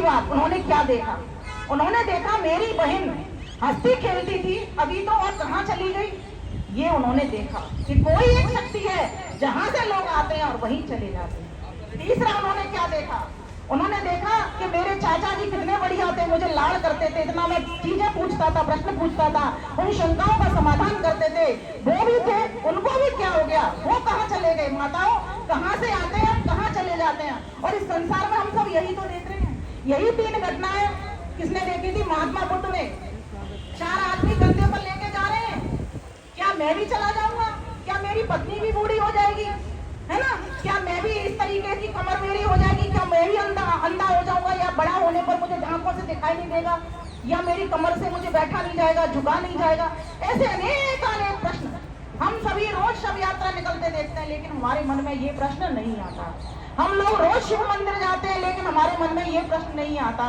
बात, उन्होंने क्या देखा? उन्होंने देखा मेरी बहन हंसती खेलती थी, अभी तो और कहाँ चली गई। ये उन्होंने देखा कि कोई एक शक्ति है जहां से लोग आते हैं और वहीं चले जाते हैं। तीसरा उन्होंने क्या देखा? उन्होंने देखा कि मेरे चाचा जी कितने बढ़िया थे, मुझे लाड़ करते थे, इतना मैं चीजें पूछता था, प्रश्न पूछता था, उन शंकाओं का समाधान करते थे। वो भी थे, उनको भी क्या हो गया? वो कहाँ चले गए? माताओं, कहाँ से आते हैं, कहाँ चले जाते हैं? और इस संसार में हम सब यही तो देख रहे हैं। यही 3 घटनाएं किसने देखी थी? महात्मा बुद्ध ने। 4 आदमी कंधे पर लेके जा रहे हैं, क्या मैं भी चला जाऊंगा? क्या मेरी पत्नी भी बूढ़ी हो जाएगी, है ना? क्या मैं भी इस तरीके की कमर मेरी हो जाएगी? क्या मैं भी अंधा हो जाऊंगा? या बड़ा होने पर मुझे आंखों से दिखाई नहीं देगा? या मेरी कमर से मुझे बैठा नहीं जाएगा, झुका नहीं जाएगा? ऐसे अनेक प्रश्न हम सभी रोज शव यात्रा निकलते देखते हैं, लेकिन हमारे मन में ये प्रश्न नहीं आता। हम लोग रोज शिव मंदिर जाते हैं, लेकिन हमारे मन में ये प्रश्न नहीं आता।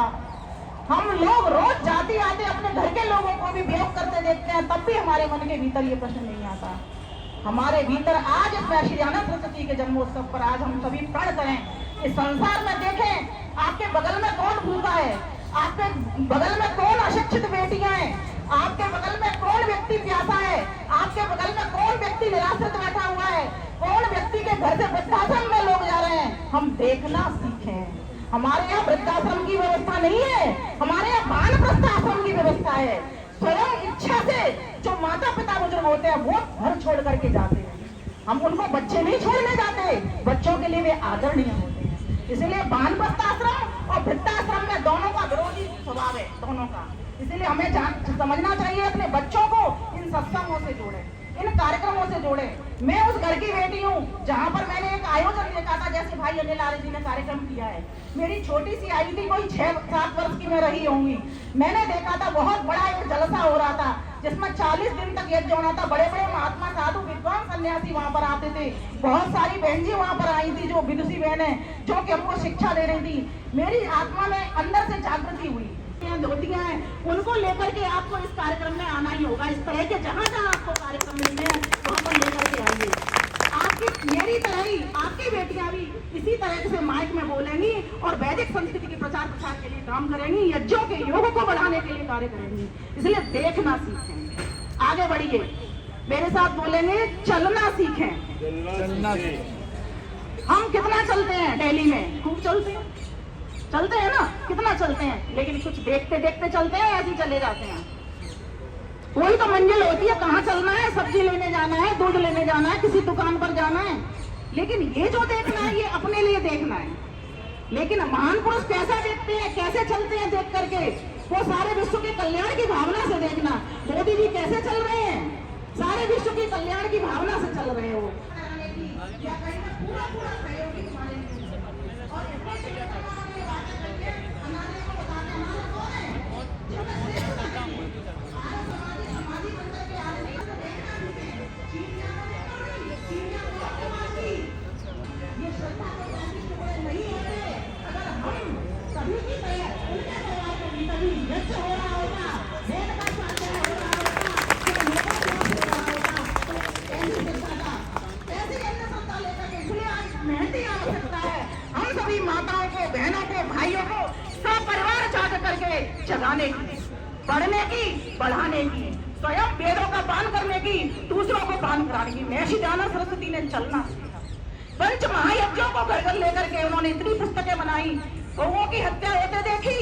हम लोग रोज जाते आते अपने घर के लोगों को भी वियोग करते देखते हैं, तब भी हमारे मन के भीतर ये प्रश्न नहीं आता। हमारे भीतर आज श्री अनंत सरस्वती के जन्मोत्सव पर आज हम सभी प्रण करें। इस संसार में देखें, आपके बगल में कौन भूखा है, आपके बगल में कौन अशिक्षित बेटियां हैं, आपके बगल में कौन व्यक्ति प्यासा है, आपके बगल में कौन व्यक्ति निराश्रित बैठा हुआ है, कौन व्यक्ति के घर से वृद्धाश्रम में लोग जा रहे हैं। हम देखना सीखें। हमारे यहाँ वृद्धाश्रम की व्यवस्था नहीं है, हमारे यहाँ वानप्रस्थ आश्रम की व्यवस्था है। स्वयं इच्छा से जो माता पिता बुजुर्ग होते हैं वो घर छोड़ करके जाते हैं, हम उनको बच्चे नहीं छोड़ने जाते, बच्चों के लिए वे आदरणीय होते हैं। इसलिए वानप्रस्थ आश्रम और वृद्धाश्रम में दोनों का विरोधी स्वभाव है, दोनों का। इसलिए हमें समझना चाहिए, अपने बच्चों को इन सत्संगों से जोड़े, इन कार्यक्रमों से जोड़े। मैं उस घर की बेटी हूँ जहाँ पर मैंने एक आयोजन देखा था, जैसे भाई अनिल आर्य जी ने कार्यक्रम किया है। मेरी छोटी सी आई थी, कोई 6-7 वर्ष की मैं रही होंगी। मैंने देखा था बहुत बड़ा एक जलसा हो रहा था, जिसमें 40 दिन तक यज्ञ होना था। बड़े बड़े महात्मा साधु विद्वान सन्यासी वहाँ पर आते थे। बहुत सारी बहन जी वहाँ पर आई थी, जो विदुषी बहन है, जो कि हमको शिक्षा दे रही थी। मेरी आत्मा में अंदर से जागृति हुई। धोतियां हैं, उनको लेकर के आपको इस कार्यक्रम में आना ही होगा। इस तरह के जहाँ जहाँ आपको कार्यक्रम मिलते हैं वहाँ पर लेकर के आइए। आपकी मेरी तरह ही आपकी बेटियां भी इसी तरह से माइक में बोलेंगी और वैदिक संस्कृति के प्रचार प्रसार के लिए काम करेंगी, यज्ञों के योग को बढ़ाने के लिए कार्य करेंगी। इसलिए देखना सीखें, आगे बढ़िए। मेरे साथ बोलेंगे, चलना सीखें। हम कितना चलते हैं दिल्ली में? खूब चलते हैं ना, कितना चलते हैं, लेकिन कुछ देखते देखते चलते हैं, ऐसे चले जाते हैं। कोई तो मंजिल होती है, कहाँ चलना है, सब्जी लेने जाना है, दूध लेने जाना है, किसी दुकान पर जाना है, लेकिन ये जो देखना है ये अपने लिए देखना है। लेकिन महान पुरुष कैसा देखते हैं, कैसे चलते हैं देख करके, वो सारे विश्व के कल्याण की भावना से देखना। मोदी जी कैसे चल रहे हैं, सारे विश्व के कल्याण की भावना से चल रहे हो। माताओं को, बहनों को, भाइयों को सब परिवार जाकर करके जगाने की, पढ़ने की, बढ़ाने की, स्वयं वेदों का पान करने की, दूसरों को पान कराने की। महर्षि दयानंद सरस्वती ने चलना सीखा। पंच महायज्ञों को घर घर लेकर के उन्होंने इतनी पुस्तकें बनाई। गौओं की हत्या होते देखी,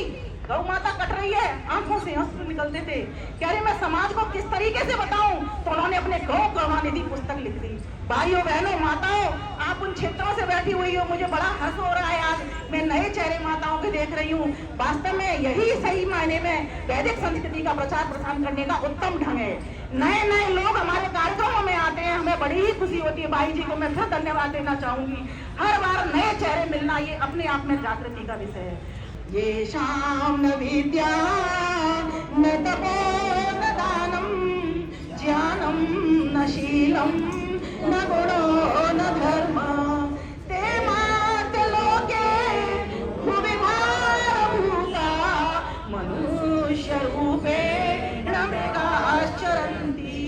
गौ माता कट रही है, आंखों से आंसू निकलते थे, कह रहे मैं समाज को किस तरीके से बताऊं, तो उन्होंने अपने गौ गवानिधि पुस्तक लिख दी। भाइयों बहनों माताओं, आप उन क्षेत्रों से बैठी हुई हो, मुझे बड़ा हंस हो रहा है। आज मैं नए चेहरे माताओं के देख रही हूँ। वास्तव में यही सही मायने में वैदिक संस्कृति का प्रचार प्रसार करने का उत्तम ढंग है। नए नए लोग हमारे कार्यक्रमों में आते हैं, हमें बड़ी ही खुशी होती है। भाई जी को मैं फिर धन्यवाद देना चाहूंगी। हर बार नए चेहरे मिलना ये अपने आप में जागृति का विषय है। ये शाम न विद्या न तपो न दानम ज्ञानम न शीलम न गुणो न धर्म ते मार्ग लोके भुवि भारभूता मनुष्य रूपे मृगाश्चरन्ति।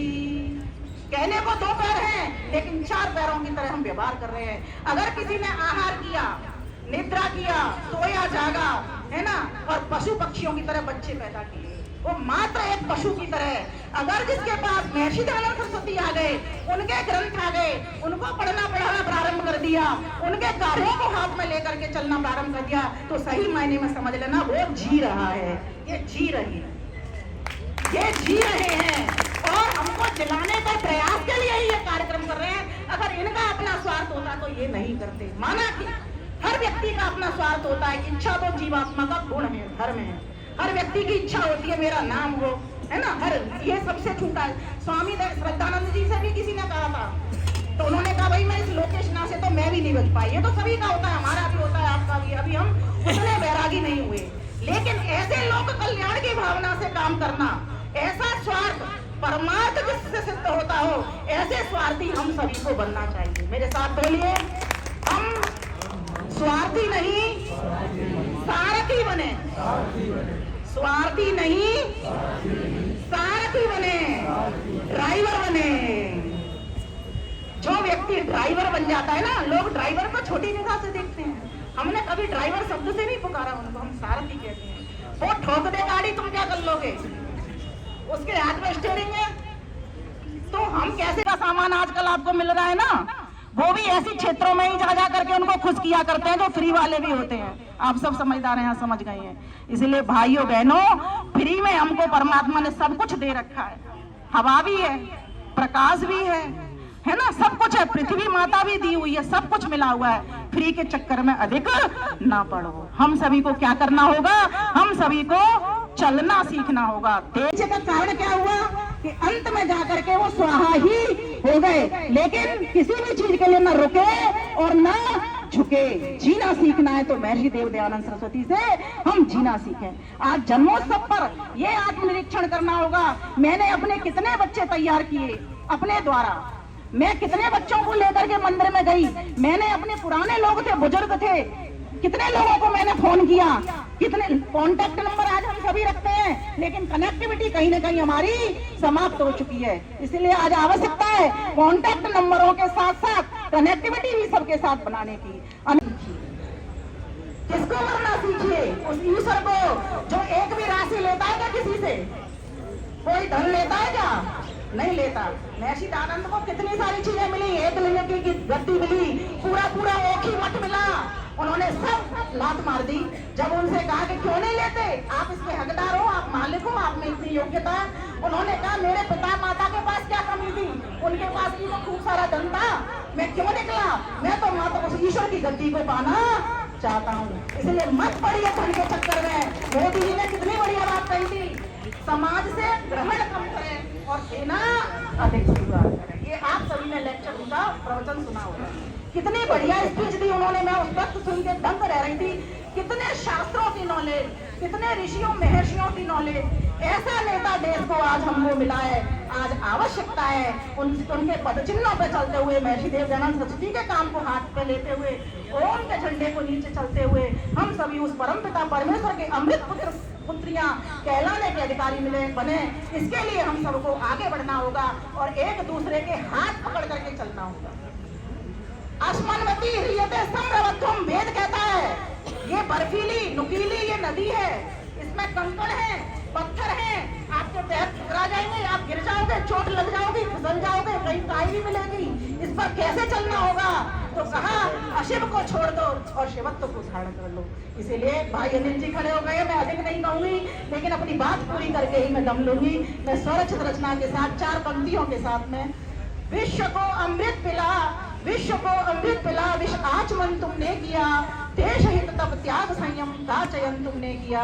कहने को 2 पैर हैं, लेकिन 4 पैरों की तरह हम व्यवहार कर रहे हैं। अगर किसी ने आहार किया निद्रा किया, सोया जागा, है ना, और पशु पक्षियों की तरह बच्चे पैदा किए। वो मात्र एक पशु की तरह। अगर जिसके पास महर्षि दयानंद सरस्वती आ गए, उनके ग्रंथ आ गए, उनको पढ़ना पढ़ाना प्रारंभ कर दिया, उनके कार्यों को हाथ में लेकर के चलना प्रारंभ कर दिया, तो सही मायने में समझ लेना वो जी रहा है, ये जी रही है, ये जी रहे हैं और हमको जलाने का प्रयास के लिए ही ये कार्यक्रम कर रहे हैं। अगर इनका अपना स्वार्थ होता तो ये नहीं करते। माना कि हर व्यक्ति का अपना स्वार्थ होता है, इच्छा तो जीवात्मा का गुण है, धर्म है। हर व्यक्ति की इच्छा होती है मेरा नाम हो, है ना, हर ये सबसे छूटा है। स्वामी श्रद्धानंद जी से भी किसी ने कहा था, तो उन्होंने कहा भाई मैं इस लोकेशना से तो मैं भी नहीं बच पाई। ये तो सभी का होता है, हमारा भी होता है, आपका भी। अभी हम उतने बैरागी नहीं हुए, लेकिन ऐसे लोक कल्याण की भावना से काम करना, ऐसा स्वार्थ परमार्थ जिससे सिद्ध होता हो, ऐसे स्वार्थी हम सभी को बनना चाहिए। मेरे साथ बोलिए, हम स्वार्थी नहीं सारथी बने, स्वार्थी नहीं सारथी बने, ड्राइवर बने। जो व्यक्ति ड्राइवर बन जाता है ना, लोग ड्राइवर को छोटी निगाह से देखते हैं। हमने कभी ड्राइवर शब्द से नहीं पुकारा उनको, हम सारथी कहते हैं। वो ठोक दे गाड़ी, तुम क्या कर लोगे? उसके हाथ में स्टीयरिंग है। तो हम कैसे का सामान आजकल आपको मिल रहा है ना, वो भी ऐसे क्षेत्रों में ही जा करके उनको खुश किया करते हैं जो फ्री वाले भी होते हैं। आप सब समझदार हैं, समझ गए हैं। इसलिए भाइयों बहनों, फ्री में हमको परमात्मा ने सब कुछ दे रखा है। हवा भी है, प्रकाश भी है ना, सब कुछ है। पृथ्वी माता भी दी हुई है, सब कुछ मिला हुआ है। फ्री के चक्कर में अधिक ना पड़ो। हम सभी को क्या करना होगा? हम सभी को चलना सीखना होगा। देश का कारण क्या हुआ कि अंत में जाकर के वो स्वाहा ही हो गए, लेकिन किसी भी चीज के लिए न रुके और न झुके। जीना सीखना है तो महर्षि देव दयानंद सरस्वती से हम जीना सीखें। आज जन्मोत्सव पर ये आत्मनिरीक्षण करना होगा, मैंने अपने कितने बच्चे तैयार किए अपने द्वारा, मैं कितने बच्चों को लेकर के मंदिर में गई, मैंने अपने पुराने लोग थे, बुजुर्ग थे, कितने लोगों को मैंने फोन किया, कितने कॉन्टैक्ट नंबर आज हम सभी रखते हैं, लेकिन कनेक्टिविटी कहीं ना कहीं हमारी समाप्त हो चुकी है। इसलिए आज आवश्यकता है कॉन्टैक्ट नंबरों के साथ साथ कनेक्टिविटी भी सबके साथ बनाने की। किसको मरना सीखिए? उस ईश्वर को जो एक भी राशि लेता है क्या किसी से? कोई धन लेता है क्या? नहीं लेता। महर्षि दयानंद को कितनी सारी चीजें मिली, एक लिंग की गद्दी मिली, पूरा ओखी मठ मिला, उन्होंने सब लात मार दी। जब उनसे कहा कि क्यों नहीं लेते, आप इसके हकदार हो, आप मालिक हो, आप में इतनी योग्यता है, उन्होंने कहा मेरे पिता माता के पास क्या कमी थी, उनके पास भी तो खूब सारा धन था, मैं क्यों निकला? मैं तो माता उस ईश्वर की गद्दी को पाना चाहता हूँ। इसलिए मत पड़िए धन के चक्कर में। मोदी जी ने कितनी बढ़िया बात कही थी, समाज से ग्रहण कम करें और देना अधिक स्वीकार करें। ये आप सभी ने लेक्चर उनका प्रवचन सुना होगा, कितनी बढ़िया स्पीच दी उन्होंने। मैं उस वक्त सुन के दंग रह रही थी। कितने शास्त्रों की नॉलेज, कितने ऋषियों महर्षियों की नॉलेज। ऐसा नेता देश को आज हमको मिला है। आज आवश्यकता है उनके पद चिन्हों पे चलते हुए, महर्षि देव दयानंद सरस्वती के काम को हाथ पे लेते हुए, ओम के झंडे को नीचे चलते हुए हम सभी उस परम पिता परमेश्वर के अमृत पुत्रियां कहलाने के अधिकारी बने। इसके लिए हम सबको आगे बढ़ना होगा और एक दूसरे के हाथ पकड़ करके चलना होगा। अस्मन्वती ह्रियते सम्रवध्वम, वेद कहता है। ये बर्फीली नुकीली ये नदी है, इसमें कंकड़ है, पत्थर है, आपके पैर टकरा जाएंगे, आप गिर जाओगे, चोट लग जाओगी, फिसल जाओगे, कहीं काई भी मिलेगी। इस पर कैसे चलना होगा? तो कहा अशिव को छोड़ दो और शिवत्व को धारण कर लो। इसीलिए भाई अनिल जी खड़े हो गए, मैं अधिक नहीं कहूंगी, लेकिन अपनी बात पूरी करके ही मैं दम लूंगी। मैं स्वरचित रचना के साथ 4 पंक्तियों के साथ में, विश्व को अमृत पिला, विश्व को अमृत पिला, विश्व आचमन तुमने किया, देश हित तब त्याग संयम का चयन तुमने किया।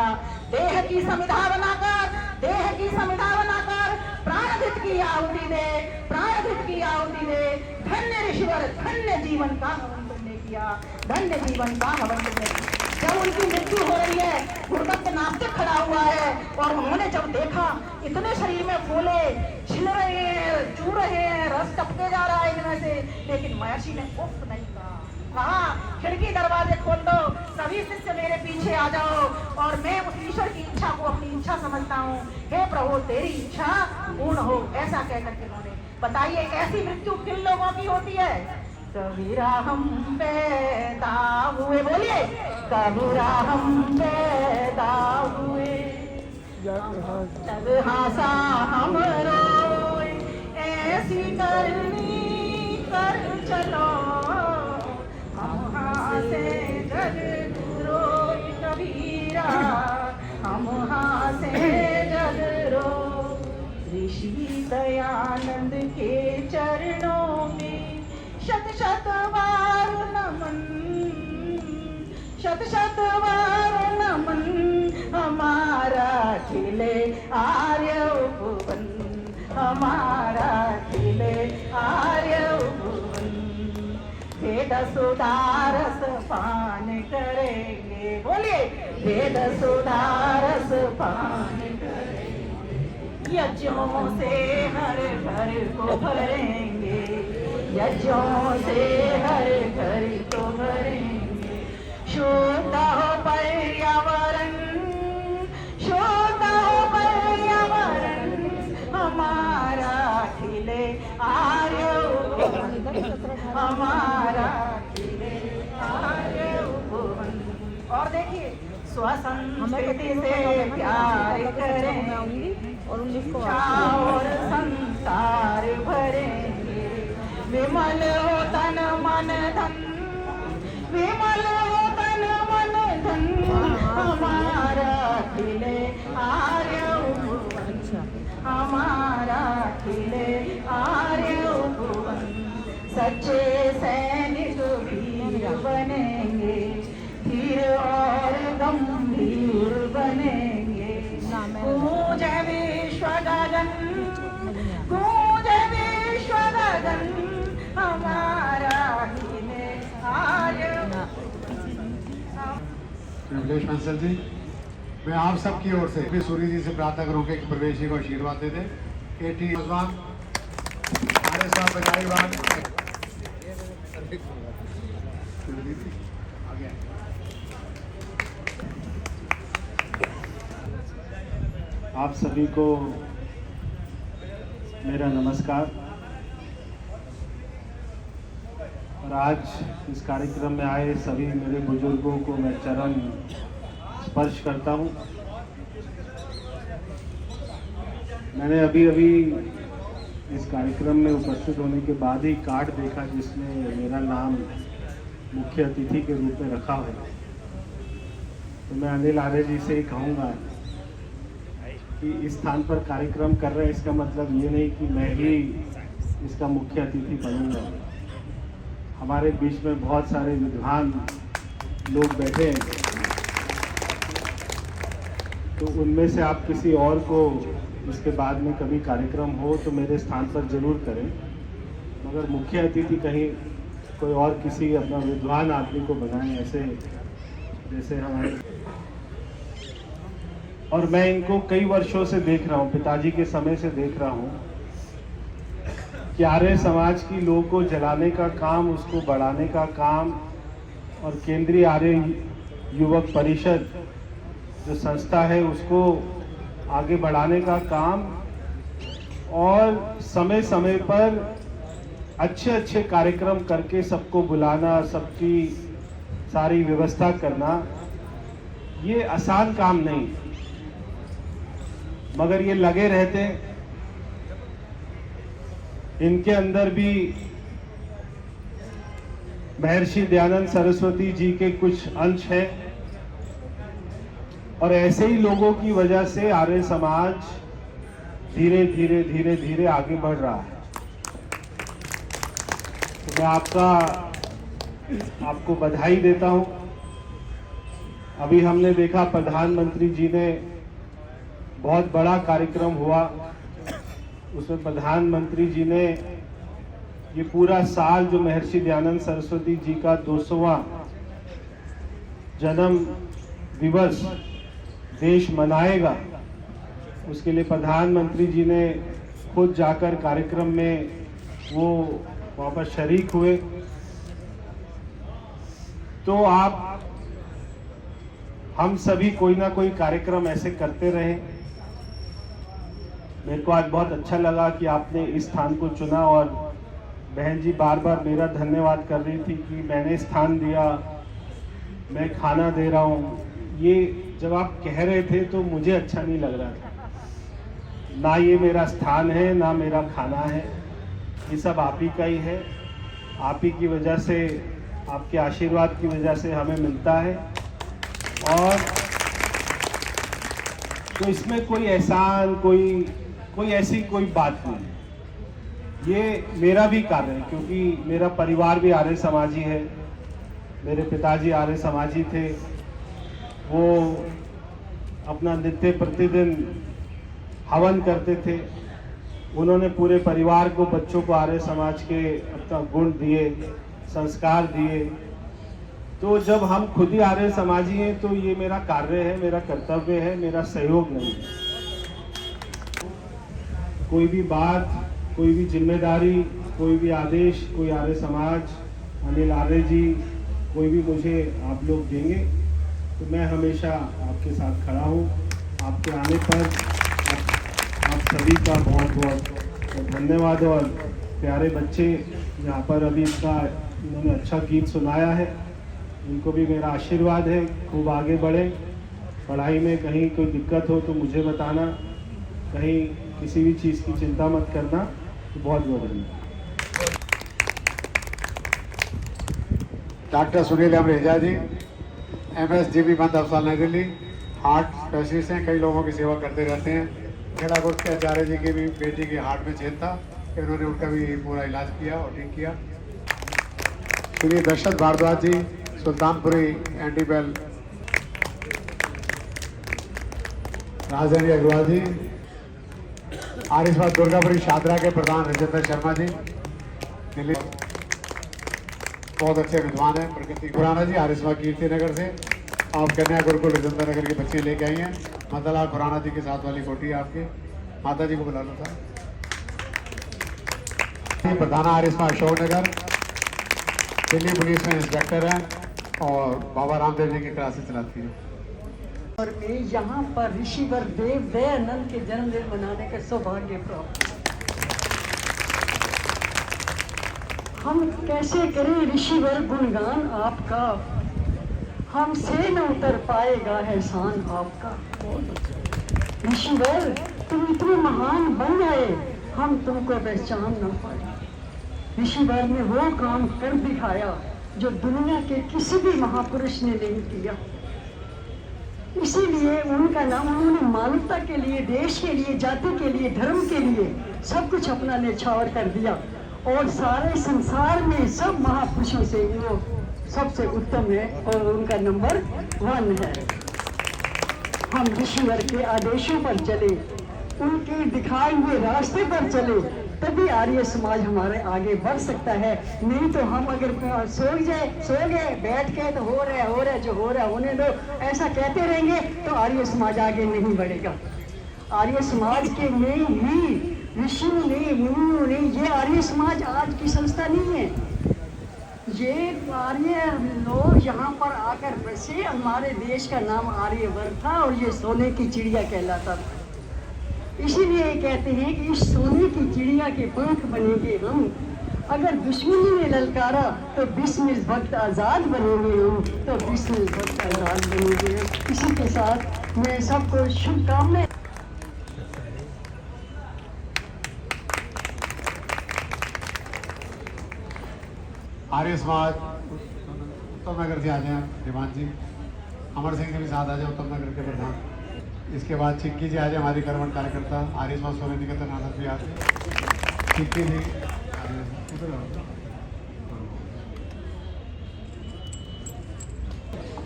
देह की समिधा बनाकर, देह की समिधा बनाकर प्राणधित की आहुति दे, प्राणधित की आहुति दे। धन्य ऋषिवर, धन्य जीवन का हवन तुमने किया, धन्य जीवन का हवन तुमने किया। जब उनकी मृत्यु हो रही है, गुरुदत्त नास्तिक खड़ा हुआ है और उन्होंने जब देखा इतने शरीर में फूले छिल रहे हैं, चू रहे हैं, रस टपके जा रहा है इनमें से, लेकिन महर्षि ने उफ नहीं कहा। खिड़की दरवाजे खोल दो, सभी शिष्य मेरे पीछे आ जाओ और मैं उस ईश्वर की इच्छा को अपनी इच्छा समझता हूँ। हे प्रभु तेरी इच्छा पूर्ण हो, ऐसा कहकर के उन्होंने। बताइए ऐसी मृत्यु किन लोगों की होती है? कबीरा हम पैदा हुए, बोलिए कबीरा हम पैदा हुए, तब हासा हम रोए, ऐसी करनी कर चलो, हम हासे जग रोए कबीरा, हम हासे जग रोए। ऋषि दयानंद के चरणों में शत शत बार नमन, शत शत बार नमन, हमारा खिले आर्य उपवन, हमारा खिले आर्य उपवन। वेद सुधारस पान करेंगे, बोलिए वेद सुधारस पान करेंगे, यज्ञों से हर घर को भरेंगे, यज्ञों से हर घर को भरेंगे। शुद्ध हो पर्यावरण, शुद्ध हो पर्यावरण, हमारा खिले आर्य उपवन, हमारा खिले आर्य उपवन। और देखिए स्वसंस्कृति से प्यार करेंगे और संसार भरेंगे। विमल हो तन मन धन, विमल हो तन मन धन, हमारा खिले आर्य उपवन, हमारा खिले आर्य उपवन। सच्चे सैनिक वीर बनेंगे, धीर और गंभीर बनेंगे। गूंजे विश्व गगन, गूंजे विश्व गगन, हमारा खिले आर्य। कमलेश बंसल जी, मैं आप सबकी ओर से भी सूर्य जी से प्रार्थना करूंगा कि प्रवेश जी को आशीर्वाद दे दें। केटी नौजवान हमारे साथ बजाई बात आप सभी को मेरा नमस्कार। और आज इस कार्यक्रम में आए सभी मेरे बुजुर्गों को मैं चरण स्पर्श करता हूं। मैंने अभी इस कार्यक्रम में उपस्थित होने के बाद ही कार्ड देखा जिसमें मेरा नाम मुख्य अतिथि के रूप में रखा है। तो मैं अनिल आर्य जी से ही कहूँगा कि इस स्थान पर कार्यक्रम कर रहे हैं, इसका मतलब ये नहीं कि मैं ही इसका मुख्य अतिथि बनूंगा। हमारे बीच में बहुत सारे विद्वान लोग बैठे हैं, तो उनमें से आप किसी और को इसके बाद में कभी कार्यक्रम हो तो मेरे स्थान पर जरूर करें, मगर मुख्य अतिथि कहीं कोई और किसी अपना विद्वान आदमी को बनाएं, ऐसे जैसे हमारे। और मैं इनको कई वर्षों से देख रहा हूँ, पिताजी के समय से देख रहा हूँ कि आर्य समाज की लोगों को जलाने का काम, उसको बढ़ाने का काम, और केंद्रीय आर्य युवक परिषद जो संस्था है उसको आगे बढ़ाने का काम, और समय समय पर अच्छे अच्छे कार्यक्रम करके सबको बुलाना, सबकी सारी व्यवस्था करना, ये आसान काम नहीं, मगर ये लगे रहते। इनके अंदर भी महर्षि दयानंद सरस्वती जी के कुछ अंश हैं, और ऐसे ही लोगों की वजह से आर्य समाज धीरे धीरे धीरे धीरे आगे बढ़ रहा है। तो मैं आपको बधाई देता हूं। अभी हमने देखा प्रधानमंत्री जी ने बहुत बड़ा कार्यक्रम हुआ, उसमें प्रधानमंत्री जी ने ये पूरा साल जो महर्षि दयानंद सरस्वती जी का 200वां जन्म दिवस देश मनाएगा, उसके लिए प्रधानमंत्री जी ने खुद जाकर कार्यक्रम में वो वहाँ पर शरीक हुए। तो हम सभी कोई ना कोई कार्यक्रम ऐसे करते रहें। मेरे को आज बहुत अच्छा लगा कि आपने इस स्थान को चुना और बहन जी बार बार मेरा धन्यवाद कर रही थी कि मैंने स्थान दिया, मैं खाना दे रहा हूँ। ये जब आप कह रहे थे तो मुझे अच्छा नहीं लग रहा था। ना ये मेरा स्थान है, ना मेरा खाना है, ये सब आप ही का ही है। आप ही की वजह से, आपके आशीर्वाद की वजह से हमें मिलता है। और तो इसमें कोई एहसान, कोई ऐसी कोई बात नहीं। ये मेरा भी कार्य है, क्योंकि मेरा परिवार भी आर्य समाजी है। मेरे पिताजी आर्य समाजी थे। वो अपना नित्य प्रतिदिन हवन करते थे। उन्होंने पूरे परिवार को, बच्चों को आर्य समाज के अपना गुण दिए, संस्कार दिए। तो जब हम खुद ही आर्य समाजी हैं तो ये मेरा कार्य है, मेरा कर्तव्य है, मेरा सहयोग नहीं है। कोई भी बात, कोई भी जिम्मेदारी, कोई भी आदेश, कोई आर्य समाज, अनिल आर्य जी, कोई भी मुझे आप लोग देंगे तो मैं हमेशा आपके साथ खड़ा हूँ। आपके आने पर आप सभी का बहुत बहुत धन्यवाद। और प्यारे बच्चे यहाँ पर अभी इतना इन्होंने अच्छा गीत सुनाया है, उनको भी मेरा आशीर्वाद है, खूब आगे बढ़े। पढ़ाई में कहीं कोई दिक्कत हो तो मुझे बताना, कहीं किसी भी चीज़ की चिंता मत करना। तो बहुत बहुत धन्यवाद। डॉक्टर सुनील अमरेजा जी, MSGB बंद अस्पताल नई दिल्ली, हार्ट स्पेशलिस्ट हैं, कई लोगों की सेवा करते रहते हैं। खेड़ा गुट के आचार्य जी की भी बेटी के हार्ट में छेद था, इन्होंने उनका भी पूरा इलाज किया और ठीक किया। श्री दशरथ भारद्वाज जी, सुल्तानपुरी एंटीबेल। राजधानी अग्रवाल जी, आरिशबाद दुर्गापुरी शादरा के प्रधान राजेंद्र शर्मा जी, दिल्ली, बहुत अच्छे विद्वान हैं। प्रकृति खुराना जी, आरिशबाद कीर्ति नगर से, आप कन्या गुरुकुल राजेंद्र नगर के बच्चे लेके आई हैं। मदनलाल खुराना जी के साथ वाली कोठी आपके, माता जी को बुला लो था। प्रधान आरिशबाद अशोक नगर, दिल्ली पुलिस में इंस्पेक्टर हैं और बाबा रामदेव जी की क्लासेस चलाती हैं। और मैं यहाँ पर ऋषिवर देव दयानंद के जन्मदिन मनाने का सौभाग्य प्राप्त। हम कैसे करें ऋषिवर गुणगान आपका, हमसे न उतर पाएगा एहसान आपका। ऋषिवर तुम इतने महान बन गए, हम तुमको पहचान न पाए। ऋषिवर ने वो काम कर दिखाया जो दुनिया के किसी भी महापुरुष ने नहीं किया। इसीलिए उनका नाम, उन्होंने मानवता के लिए, देश के लिए, जाति के लिए, धर्म के लिए सब कुछ अपना न्यौछावर कर दिया। और सारे संसार में सब महापुरुषों से वो सबसे उत्तम है और उनका नंबर 1 है। हम ऋषिवर के आदेशों पर चले, उनके दिखाए हुए रास्ते पर चले, तभी आर्य समाज हमारे आगे बढ़ सकता है। नहीं तो हम अगर सो गए बैठ के तो हो रहा है जो हो रहा है होने दो, ऐसा कहते रहेंगे तो आर्य समाज आगे नहीं बढ़ेगा। आर्य समाज के में ही ऋषि ने, मुनियों ने, ये आर्य समाज आज की संस्था नहीं है। ये आर्य लोग यहाँ पर आकर बसे, हमारे देश का नाम आर्यवर्त था और ये सोने की चिड़िया कहलाता था। इसीलिए कहते हैं कि इस सोने की चिड़िया के पंख बनेंगे हम। अगर दुश्मनी ने ललकारा तो बिस्मिल भक्त आज़ाद बनेंगे हम, तो बिस्मिल भक्त आज़ाद बनेंगे हम। इसी के साथ मैं सबको शुभकामनाएं। आर्य समाज उत्तम नगर से आ जाए दीवान जी, अमर सिंह जी भी साथ आ जाए, उत्तम नगर के प्रधान। इसके बाद चिक्की जी आ जाए, हमारी कर्मठ कार्यकर्ता। आर्य समाज सोने निकेतन आनंद भी आते। चिक्की जी,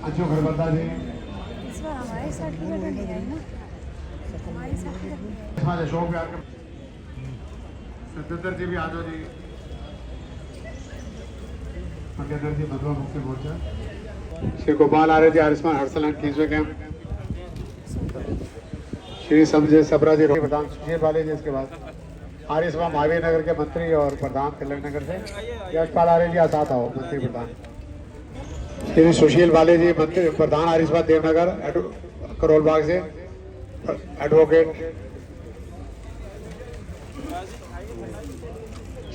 अंशु खरबंदा जी, इस बार हमारे सर्टिफिकेट नहीं आई ना, हमारी सर्टिफिकेट समाज अशोक बिहार के सत्येंद्र जी भी आ जाओ जी, मंगेंद्र जी मधुआ मुक्ति मोर्चा। श्री गोपाल आर्य जी, आयुष्मान हर्षल एंड कीजवे कैंप। श्री संजय सबरा जी, प्रधान सुशील वाले जी। इसके बाद आर्य सभा महावीर नगर के मंत्री और प्रधान तिलक नगर से यशपाल आर्य जी, साथ आओ मंत्री प्रधान। श्री सुशील वाले जी, मंत्री प्रधान आर्य सभा देवनगर करोल बाग से एडवोकेट।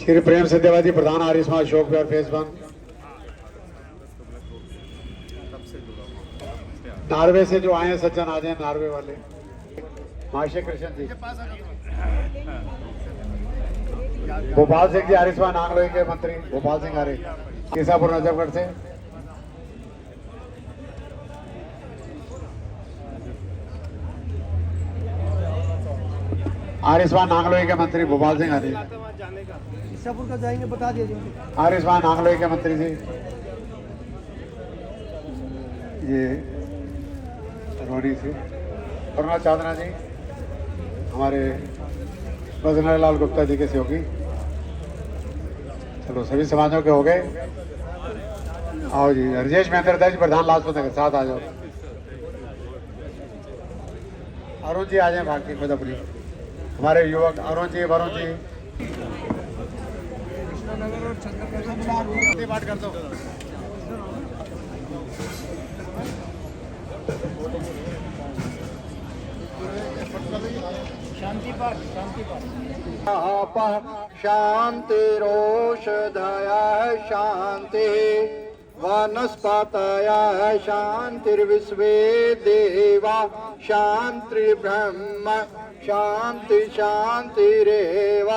श्री प्रेम सिद्धेवादी प्रधान आर्य समाज अशोक विहार फेज 1। नार्वे से जो आए हैं सज्जन आ जाए, नार्वे वाले महाशय कृष्ण जी। भोपाल सिंह जी आर्य समाज नांगलोई के मंत्री भोपाल सिंह आर्य, केसापुर नजफगढ़ से। आर्य समाज नांगलोई के मंत्री भोपाल सिंह आर्य, ईसापुर का जाएंगे बता दीजिए। आर्य समाज नांगलोई के मंत्री जी। ये रोहरी से करुणा चांदना जी, हमारे बजनर लाल गुप्ता जी के सहयोगी। चलो सभी समाजों के हो गए। आओ जी, राजेश महेंद्र दास जी प्रधान लाजपत के साथ आ जाओ। अरुण जी आ जाए भारतीय मधुपुरी, हमारे युवक अरुण जी, वरुण जी। बात कर दो। शांति पाठ, शांति शांतिरोषधया शांति वनस्पतया शांतिर्विश्वे देवा शांतिर्ब्रह्म शांति शांतिरेव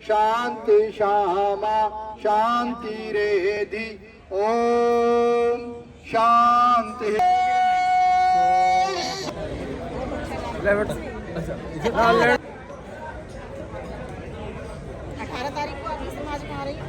शांति शामा शांतिरेधि ओम शांति। 18 तारीख को आदि समाज में आ रही है।